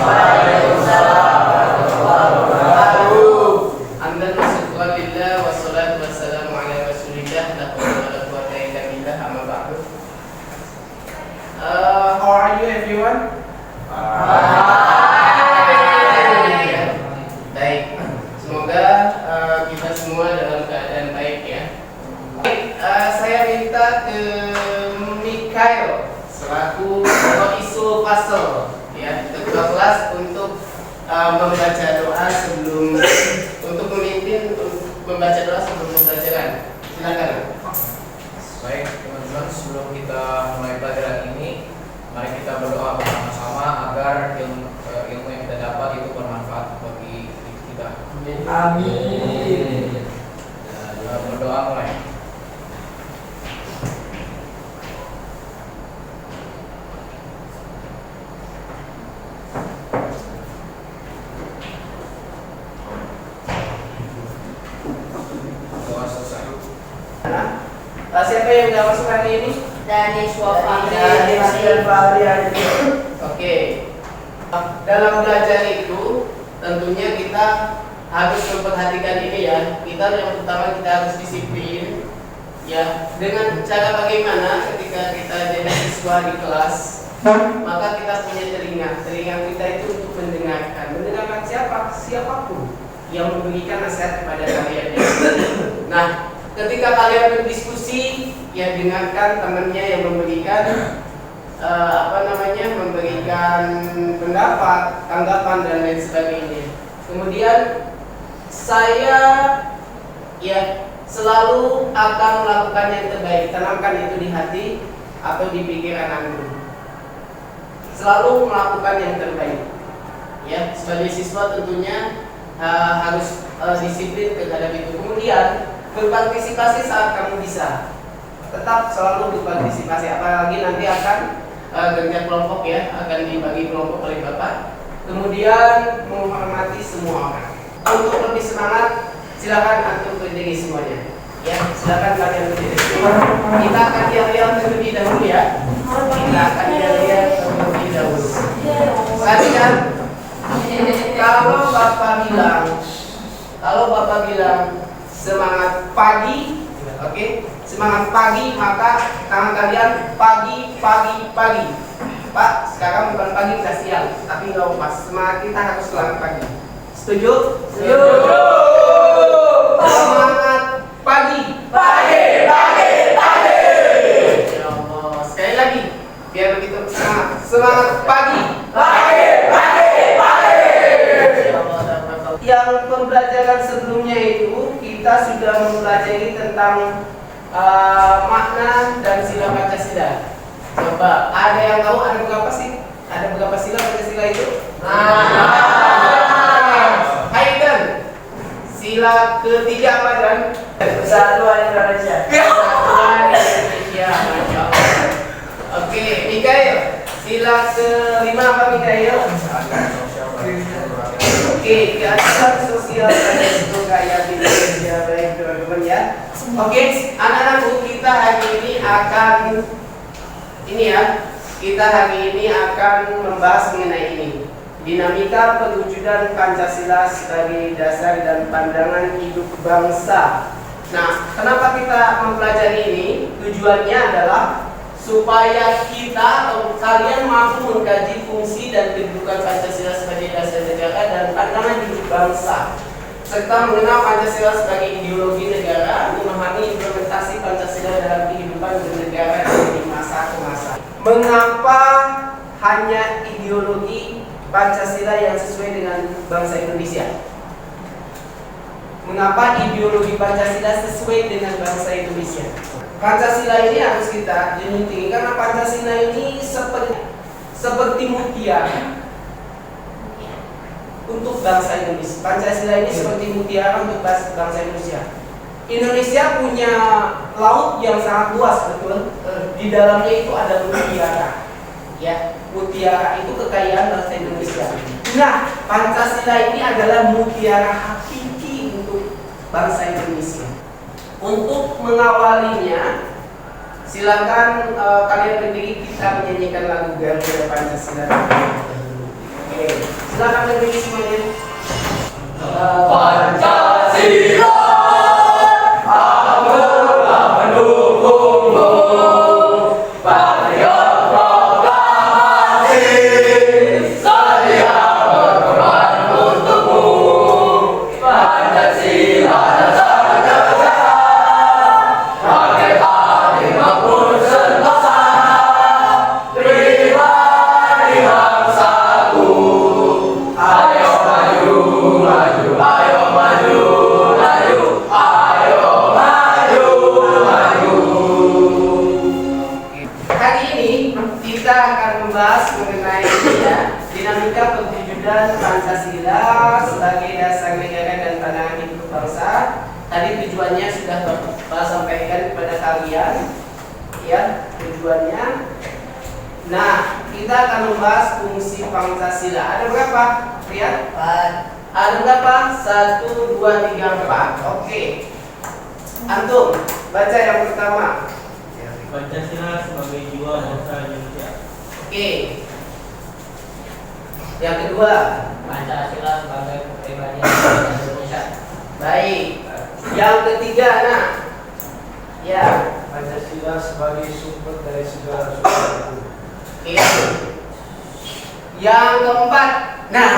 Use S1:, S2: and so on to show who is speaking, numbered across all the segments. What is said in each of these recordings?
S1: Waalaikumsalam warahmatullahi wabarakatuh. Alhamdulillah wassalatu wassalamu ala rasulillah la haula wala quwwata illa billah amma ba'du. How are you everyone? Baik. Semoga kita semua dalam keadaan baik ya. Saya minta ke Mikael selaku Isul Fasel ya, ketua kelas untuk membaca doa sebelum memimpin membaca doa sebelum pembelajaran. Silakan.
S2: Baik teman-teman, sebelum kita mulai pelajaran ini, mari kita berdoa bersama-sama agar ilmu yang kita dapat itu bermanfaat bagi kita.
S1: Amin.
S2: Berdoa mulai. Doa selesai.
S1: Siapa yang sudah masuk hari ini?
S3: Danis Wafahri.
S1: Oke. Dalam belajar itu tentunya kita harus memperhatikan ini ya. Kita yang pertama kita harus disiplin ya. Dengan cara bagaimana ketika kita jadi siswa di kelas, maka kita punya telinga kita itu untuk mendengarkan siapapun yang memberikan nasihat kepada kalian. Nah, ketika kalian berdiskusi, ya dengarkan temannya yang memberikan memberikan pendapat, tanggapan dan lain sebagainya. Kemudian saya ya selalu akan melakukan yang terbaik. Tanamkan itu di hati atau di pikiran Anda. Selalu melakukan yang terbaik. Ya, sebagai siswa tentunya harus disiplin terhadap itu. Kemudian berpartisipasi saat kamu bisa. Tetap selalu berpartisipasi, apalagi nanti akan kerja kelompok ya, akan dibagi kelompok oleh Bapak. Kemudian menghormati semua orang. Untuk lebih semangat, silakan antum berdiri semuanya. Ya, silakan kalian berdiri. Kita akan lihat terlebih dahulu ya. Kita akan lihat terlebih dahulu. Kalian, kalau Bapak bilang semangat pagi, oke? Semangat pagi, maka tangan kalian pagi. Pak, sekarang bukan pagi, udah siang, tapi nggak pas. Semangat kita harus selamat pagi. Setuju? Setuju. Semangat pagi. Ya Allah, sekali lagi, biar begitu semangat. Semangat pagi. Yang pembelajaran sebelumnya itu kita sudah mempelajari tentang makna dan sila Pancasila. Coba, ada yang tahu ada berapa sih? Ada berapa sila Pancasila itu? Haiden, sila ketiga apa dan? Persatuan Indonesia. Persatuan Indonesia, Masya Allah. Oke, Mikael, sila kelima apa Mikael? Oke, keadilan sosial pada seluruh rakyat Indonesia. Baik teman-teman ya. Oke, anak-anakku, kita hari ini akan membahas mengenai ini. Dinamika perwujudan Pancasila sebagai dasar dan pandangan hidup bangsa. Nah, kenapa kita mempelajari ini? Tujuannya adalah supaya kita atau kalian mampu mengkaji fungsi dan kedudukan Pancasila sebagai dasar negara dan pandangan hidup bangsa, serta mengenal Pancasila sebagai ideologi negara, memahami implementasi Pancasila dalam kehidupan bernegara dari masa ke masa. Mengapa hanya ideologi Pancasila yang sesuai dengan bangsa Indonesia? Mengapa ideologi Pancasila sesuai dengan bangsa Indonesia? Pancasila ini harus kita junjung karena Pancasila ini seperti mutiara untuk bangsa Indonesia. Pancasila ini seperti mutiara untuk bangsa Indonesia. Indonesia punya laut yang sangat luas, betul. Di dalamnya itu ada mutiara. Ya, mutiara itu kekayaan bangsa Indonesia. Nah, Pancasila ini adalah mutiara hakiki untuk bangsa Indonesia. Untuk mengawalinya, silakan kalian berdiri, kita menyanyikan lagu Garuda Pancasila. Oke. silakan berdiri semuanya.
S3: Pancasila, aku telah mendukungmu. Patriot proklamasi, saya berkorban untukmu. Pancasila dasar negara, merdeka dimanapun sentosa. Pribadi bangsaku, ayo maju, maju, ayo maju, maju, ayo maju, maju.
S1: Hari ini kita akan membahas mengenai dinamika perwujudan Pancasila sebagai dasar negara dan pandangan hidup bangsa. Tadi tujuannya sudah Bapak sampaikan kepada kalian, ya tujuannya. Nah, kita akan membahas fungsi Pancasila. Ada berapa? Lihat. Ada berapa? 1, 2, 3, 4. Oke. Antum, baca yang pertama.
S4: Pancasila sebagai jiwa bangsa Indonesia.
S1: Oke. Yang kedua.
S5: Pancasila sebagai kepribadian Indonesia.
S1: Baik. Yang ketiga, nah. Ya.
S6: Pancasila sebagai sumber dari segala sesuatu.
S1: Oke. Yang keempat. Nah.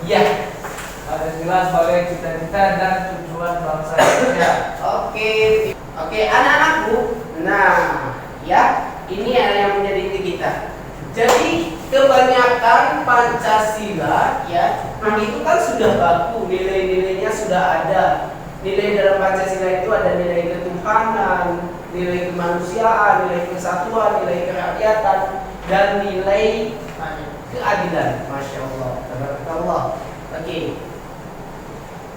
S1: Ya.
S6: Pancasila sebagai cita-cita dan tujuan bangsa Indonesia.
S1: Oke. Oke, anak-anakku. Nah, ya. Ini yang menjadi inti kita. Jadi kebanyakan Pancasila ya itu kan sudah baku, nilai-nilainya sudah ada. Nilai dalam Pancasila itu ada nilai ketuhanan, nilai kemanusiaan, nilai kesatuan, nilai kerakyatan, dan nilai keadilan. Masya Allah, tabarakallah. Oke,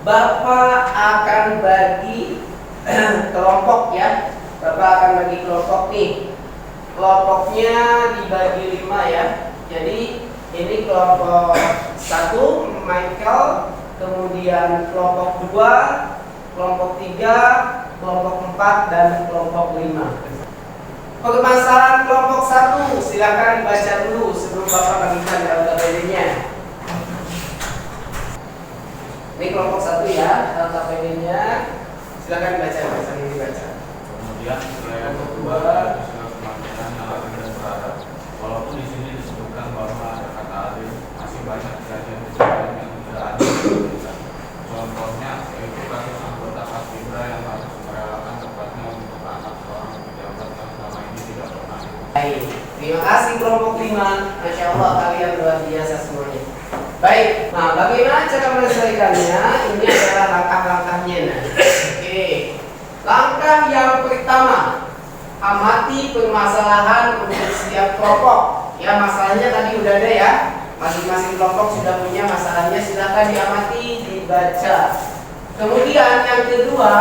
S1: Bapak akan bagi kelompok ya. Bapak akan bagi kelompok nih. Kelompoknya dibagi 5 ya. Jadi ini kelompok 1 Michael, kemudian kelompok 2, kelompok 3, kelompok 4 dan kelompok 5. Permasalahan kelompok 1 silakan dibaca dulu sebelum Bapak bagikan LKPD-nya. Ini kelompok 1 ya, LKPD-nya. Silakan dibaca, dibaca.
S7: Kemudian yang kedua istilah kemanusiaan yang adil dan beradab. Walaupun di sini disebutkan bahwa ada kata adil, masih banyak kejadian-kejadian yang tidak adil. Contohnya yaitu kasus anggota Paskibra yang harus merelakan tempatnya untuk anak seorang pejabat yang selama ini tidak pernah.
S1: Baik, terima kasih kelompok 5. Masya Allah kalian luar biasa semuanya. Baik, nah bagaimana cara menyelesaikannya? Ini adalah langkah-langkahnya. Nah. Oke. Langkah yang pertama, amati permasalahan untuk setiap kelompok. Ya, masalahnya tadi udah ada ya. Masing-masing kelompok sudah punya masalahnya, silakan diamati, dibaca. Kemudian yang kedua,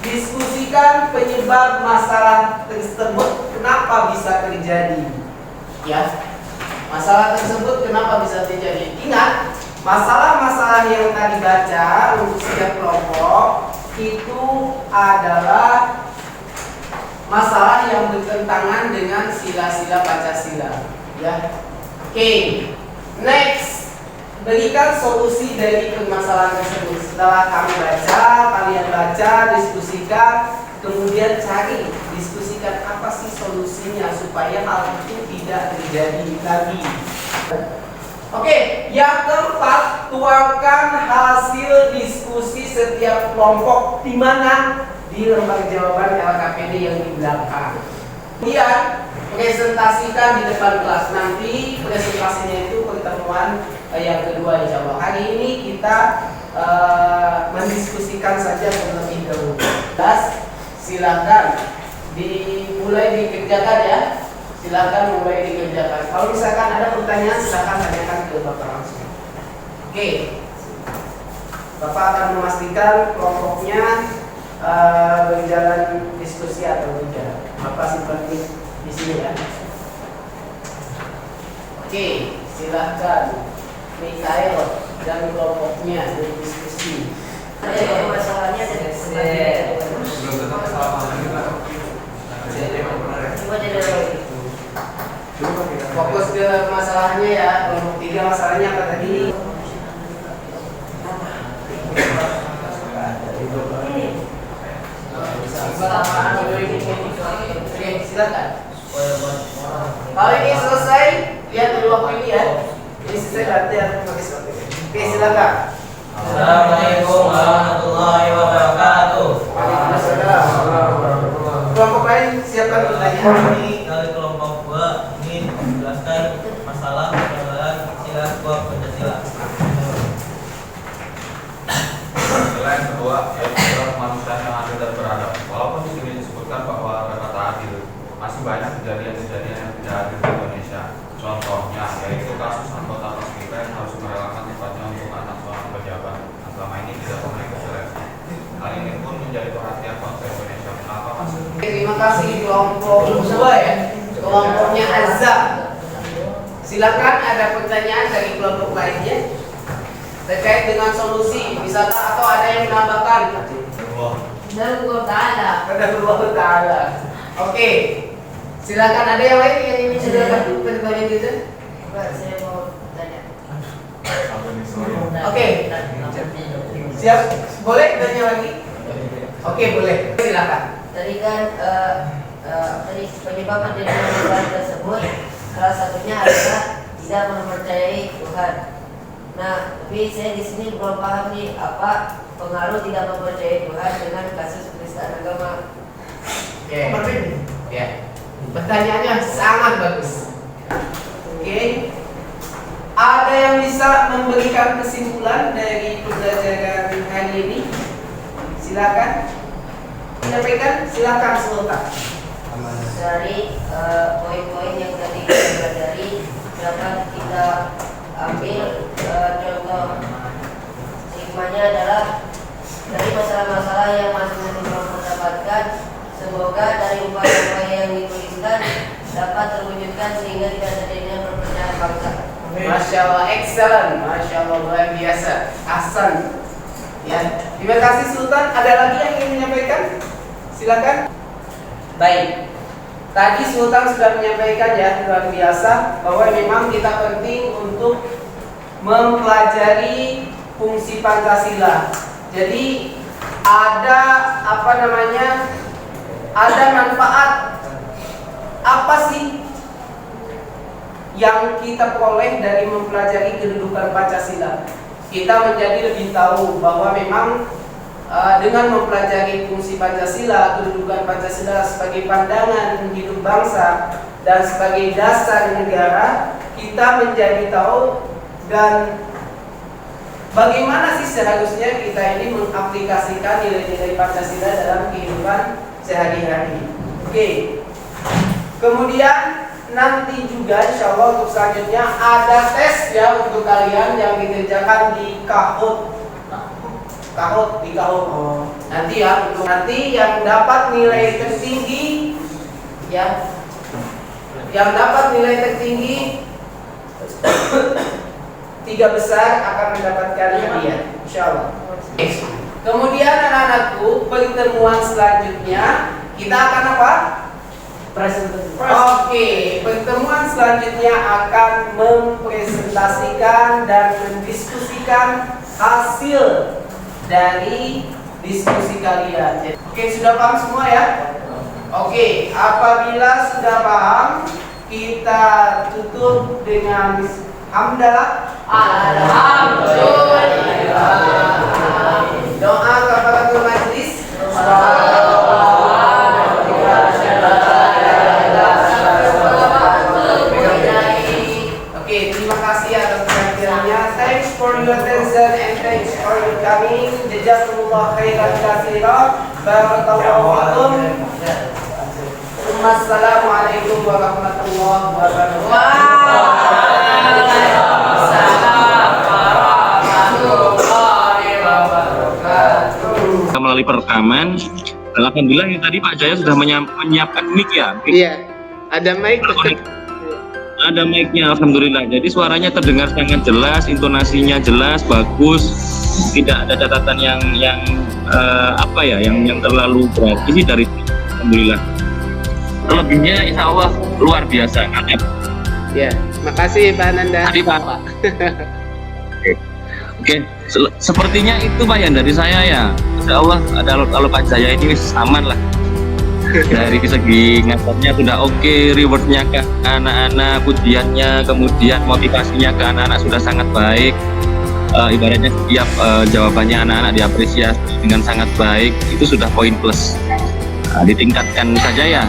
S1: diskusikan penyebab masalah tersebut, kenapa bisa terjadi. Ya. Masalah tersebut kenapa bisa terjadi? Ingat, masalah-masalah yang tadi baca untuk setiap kelompok itu adalah masalah yang bertentangan dengan sila-sila Pancasila. Ya, oke. Next, berikan solusi dari permasalahan tersebut. Setelah kami baca, kalian baca, diskusikan, kemudian cari, diskusikan apa sih solusinya supaya hal itu tidak terjadi lagi. Oke, yang keempat, tuangkan hasil diskusi setiap kelompok di mana? Di lembar jawaban LKPD yang di belakang. Kemudian presentasikan di depan kelas. Nanti presentasinya itu pertemuan yang kedua insya Allah. Hari ini kita mendiskusikan saja terlebih dahulu. Silakan dimulai dikerjakan ya. Silakan mulai dikerjakan. Kalau misalkan ada pertanyaan, silakan tanyakan ke Bapak langsung. Oke, Bapak akan memastikan kelompoknya berjalan diskusi atau tidak. Bapak simpan di sini ya. Oke, silakan Mikael dan kelompoknya berdiskusi.
S5: Masalahnya
S7: Belum tetap sama lagi lah.
S1: Fokus ke masalahnya ya. Kelompok 3 masalahnya apa tadi? silakan. Kalau ini selesai, lihat dulu waktu ini ya. Ini selesai berarti harus pakai suatu. Oke, silakan.
S5: Assalamualaikum warahmatullahi wabarakatuh.
S1: Waalaikumsalam. Kelompok lain siapkan pertanyaan.
S4: Ini dari kelompok 2 ingin menjelaskan masalah penambahan sila bab Pancasila.
S7: Sila yang kedua yaitu sila kemanusiaan yang adil dan beradab. Walaupun di sini disebutkan bahwa ada kata adil, masih banyak kejadian-kejadian yang tidak adil di Indonesia. Contohnya yaitu kasus anggota Paskibra yang harus merelakan tempatnya untuk anak seorang pejabat yang selama ini tidak memenuhi seleksi. Hal ini pun menjadi perhatian bangsa Indonesia. Kenapa masih?
S1: Terima kasih kelompok 2 ya. Kelompoknya Azza. Silakan ada pertanyaan dari kelompok lainnya terkait dengan solusi, misalnya atau ada yang menambahkan. Ada Allah Ta'ala. Oke. Silakan, ada yang lain yang ingin silakan bertanya gitu.
S5: Saya mau tanya.
S1: Oke. Siap? Boleh tanya lagi? Oke, boleh. Silakan.
S5: Tadi kan tadi penyebab adanya perubahan tersebut salah satunya adalah tidak mempercayai Tuhan. Nah, tapi saya di sini belum paham nih apa pengaruh tidak mempercayai Tuhan dengan kasus penistaan agama.
S1: Oke. Ya. Pertanyaannya sangat bagus. Oke. Ada yang bisa memberikan kesimpulan dari pembelajaran hari ini? Silakan. Menyampaikan, silakan Sultan.
S5: Dari poin-poin yang tadi kita pelajari dapat kita ambil contoh hikmahnya adalah dari masalah-masalah yang masing-masing kelompok dapatkan, semoga dari upaya-upaya yang dituliskan dapat terwujudkan sehingga tidak terjadinya perpecahan bangsa.
S1: Masya Allah, excellent. Masya Allah, luar biasa. Ahsan. Ya, terima kasih Sultan. Ada lagi yang ingin menyampaikan? Silakan. Baik. Tadi Sultan sudah menyampaikan ya, luar biasa, bahwa memang kita penting untuk mempelajari fungsi Pancasila. Jadi ada ada manfaat apa sih yang kita peroleh dari mempelajari kedudukan Pancasila? Kita menjadi lebih tahu bahwa memang dengan mempelajari fungsi Pancasila, kedudukan Pancasila sebagai pandangan hidup bangsa dan sebagai dasar negara, kita menjadi tahu dan bagaimana sih seharusnya kita ini mengaplikasikan nilai-nilai Pancasila dalam kehidupan sehari-hari. Oke. Kemudian nanti juga insya Allah untuk selanjutnya ada tes ya untuk kalian yang dikerjakan di KAHOT. Nanti ya, untuk nanti yang dapat nilai tertinggi ya, yang dapat nilai tertinggi 3 besar akan mendapatkan hadiah, insya Allah. Kemudian anak-anakku, pertemuan selanjutnya kita akan apa? Oke, pertemuan selanjutnya akan mempresentasikan dan mendiskusikan hasil dari diskusi kalian. Oke, sudah paham semua ya? Oke, apabila sudah paham, kita tutup dengan hamdalah. Alhamdulillah. Doa kafaratul majlis. Oke, terima kasih atas perhatiannya. Thanks for your attention and thanks for your coming. Jazakumullah khairan katsiran. Barakallahu fikum. Assalamualaikum warahmatullahi wabarakatuh.
S8: Melalui perekaman, alhamdulillah yang tadi Pak Jaya sudah menyiapkan mic ya.
S1: Iya, ada mic.
S8: Ada mic-nya, alhamdulillah. Jadi suaranya terdengar sangat jelas, intonasinya jelas, bagus. Tidak ada catatan yang terlalu berarti sih dari alhamdulillah. Selebihnya insya Allah luar biasa.
S1: Ya, makasih Pak Nanda.
S8: Tadi Pak. Oke, sepertinya itu Pak yang dari saya ya. Insya Allah ada kalau Pak Jaya ini aman lah. Dari segi ngajarnya sudah oke, rewardnya ke anak-anak, ujiannya, kemudian motivasinya ke anak-anak sudah sangat baik. Ibaratnya setiap jawabannya anak-anak diapresiasi dengan sangat baik, itu sudah poin plus. Ditingkatkan saja ya